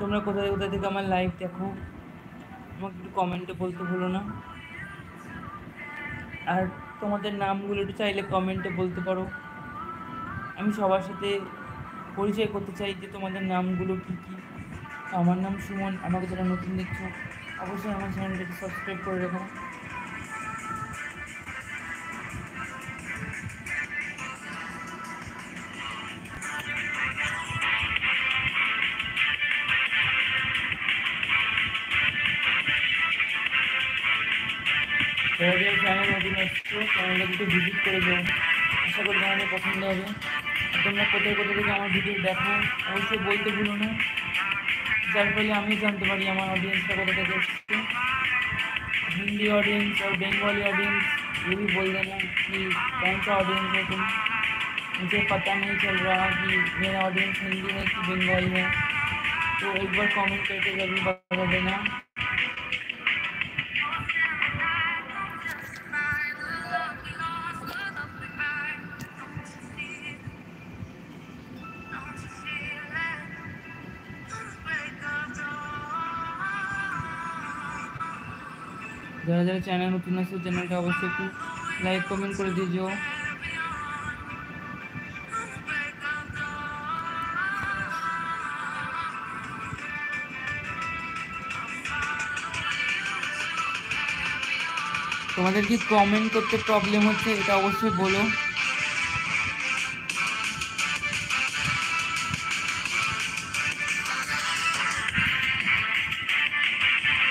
তোমরা কোথায় কোথায় থেকে আমার লাইভ দেখো আমাকে একটু কমেন্টে বলতে ভুলো না। আর তোমাদের নামগুলো একটু চাইলে কমেন্টে বলতে পারো। আমি সবার সাথে পরিচয় করতে চাই যে তোমাদের নামগুলো কী কী। আমার নাম সুমন। আমাকে যারা নতুন দেখছো অবশ্যই আমার চ্যানেলটাকে সাবস্ক্রাইব করে রাখো। যারা যারা চ্যানেল নতুন আসছো চ্যানেলটাকে একটু ভিজিট করে যাও, আশা করি তোমাদের পছন্দ হবে। আর তোমরা কোথায় কোথায় থেকে আমার ভিডিও দেখো অবশ্যই বলতে ভুলো না, যার ফলে আমি জানতে পারি আমার ऑडियंसটা कोथा থেকে এসছে। हिंदी ऑडियंस और बंगाली ऑडियंस ये भी बोल देना कि कौन सा ऑडियंस है तुम। मुझे पता नहीं चल रहा कि मेरा ऑडियंस हिंदी है कि बंगाली है, तो एक बार कमेंट करके ज़रूर बता देना। যারা যারা চ্যানেল নতুন আছে চ্যানেলটা অবশ্যই একটু লাইক কমেন্ট করে দিও। তোমাদের কি কমেন্ট করতে প্রবলেম হচ্ছে এটা অবশ্যই বলো।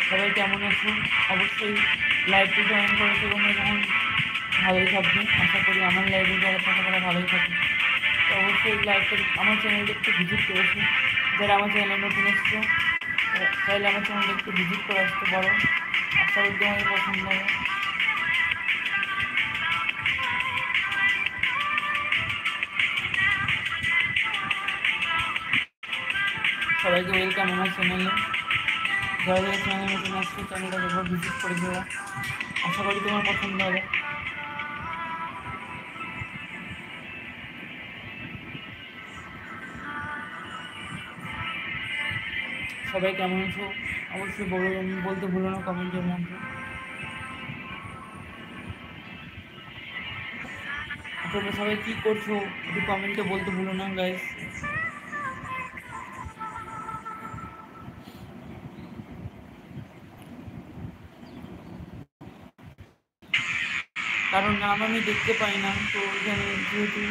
সবাই কেমন আছো অবশ্যই লাইভে জয়েন করেছো তোমরা যখন ভালোই থাকবে, আশা করি আমার লাইভে যারা থাকা তারা ভালোই থাকবে। তো অবশ্যই লাইভটা আমার চ্যানেলটা একটু ভিজিট করেছো, যারা আমার চ্যানেলে নতুন এসছো চাইলে আমার চ্যানেলটা একটু ভিজিট করে আসতে পারো, আশা করি তোমাদের পছন্দ হবে। সবাইকে ওয়েলকাম আমার চ্যানেলে। যারা যারা চ্যানেলে নতুন আসছো চ্যানেলটা একবার ভিজিট করে দেবো, আশা করি তোমার পছন্দ হবে। সবাই কেমন আছো অবশ্যই বলতে ভুলো না কমেন্টের মধ্যে। তোমরা সবাই কী করছো একটু কমেন্টে বলতে ভুলো না গাইস। কারণ নাম আমি দেখতে পাই না, তো এখানে যেহেতু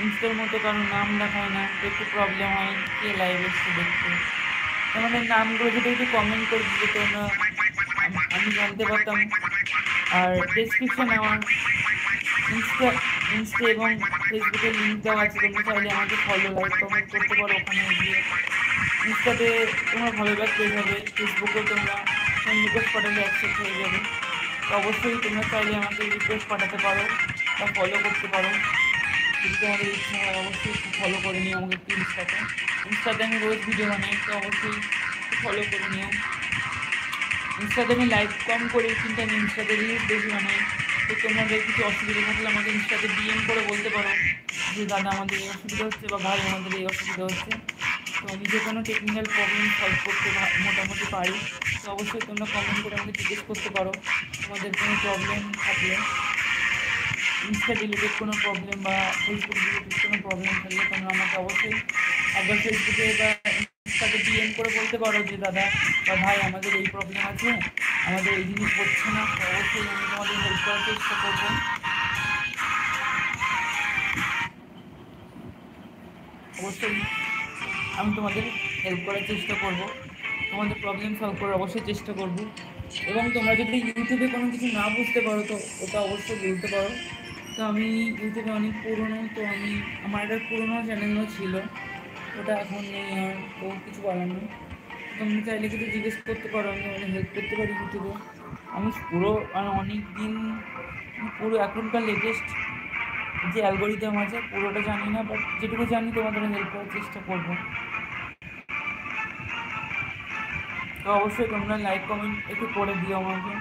ইনস্টার মতো কারণ নাম দেখায় না, তো একটু প্রবলেম হয় কে লাইভ এসছে দেখতে। তোমাদের নামগুলো যদি একটু কমেন্ট করে দিতে তোমরা আমি জানতে পারতাম। আর ডেসক্রিপশানে আমার ইনস্টা ইনস্টা এবং ফেসবুকের লিঙ্ক দেওয়া আছে, তোমরা চাইলে আমাকে ফলো লাইক কমেন্ট করতে পারো ওখানে গিয়ে। ইনস্টাতে তোমার ভালো ব্যাক পেয়ে যাবে, ফেসবুকেও তোমরা ফ্রেন্ড রিকোয়েস্ট পাঠালে অ্যাকসেপ্ট হয়ে যাবে। তো অবশ্যই তোমরা চাইলে আমাকে রিকোয়েস্ট পাঠাতে পারো বা ফলো করতে পারো, যদি তোমাদের ইচ্ছা হয় অবশ্যই একটু ফলো করে নিও আমাকে একটু ইনস্টাতে আমি রোজ ভিডিও বানাই, তো অবশ্যই ফলো করে নিও। ইনস্টাতে আমি লাইভ কম করি কিন্তু আমি ইনস্টাতে রিলস বেশি বানাই। তো তোমাদের কিছু অসুবিধা থাকলে আমাকে ইনস্টাতে ডিএম করে বলতে পারো যে দাদা আমাদের এই অসুবিধা হচ্ছে বা ভাই আমাদের এই অসুবিধা হচ্ছে। তো আমি যে কোনো টেকনিক্যাল প্রবলেম সলভ করতে মোটামুটি পারি। তো অবশ্যই তোমরা কমেন্ট করে আমাকে জিজ্ঞেস করতে পারো তোমাদের কোনো প্রবলেম থাকলে, ইনস্টা রিলেটেড কোনো প্রবলেম বা ফেসবুক রিলেটেড কোনো প্রবলেম থাকলে তোমরা আমাকে অবশ্যই একবার ফেসবুকে বা ইনস্টাতে ডিএম করে বলতে পারো যে দাদা বা ভাই আমাদের এই প্রবলেম আছে, আমাদের এই জিনিস হচ্ছে না। তো অবশ্যই আমি তোমাদের হেল্প করার চেষ্টা করবো। অবশ্যই আমি তোমাদের হেল্প করার চেষ্টা করব, তোমাদের প্রবলেম সলভ করার অবশ্যই চেষ্টা করব। এবং তোমরা যদি ইউটিউবে কোনো কিছু না বুঝতে পারো তো ওটা অবশ্যই বলতে পারো। তো আমি ইউটিউবে অনেক পুরনো, তো আমার একটা পুরনো চ্যানেলও ছিল, ওটা এখন নেই আর, তো কিছু বলার নেই। তুমি চাইলে কিছু জিজ্ঞেস করতে পারো, আমি অনেক হেল্প করতে পারি ইউটিউবে। আমি পুরো অনেক দিন পুরো এখনকার লেটেস্ট যে অ্যালগোরিদম আছে পুরোটা জানি না, বাট যেটুকু জানি তোমাদের হেল্প করার চেষ্টা করবো। তো অবশ্যই তোমরা লাইক কমেন্ট একটু করে দিও আমাকে।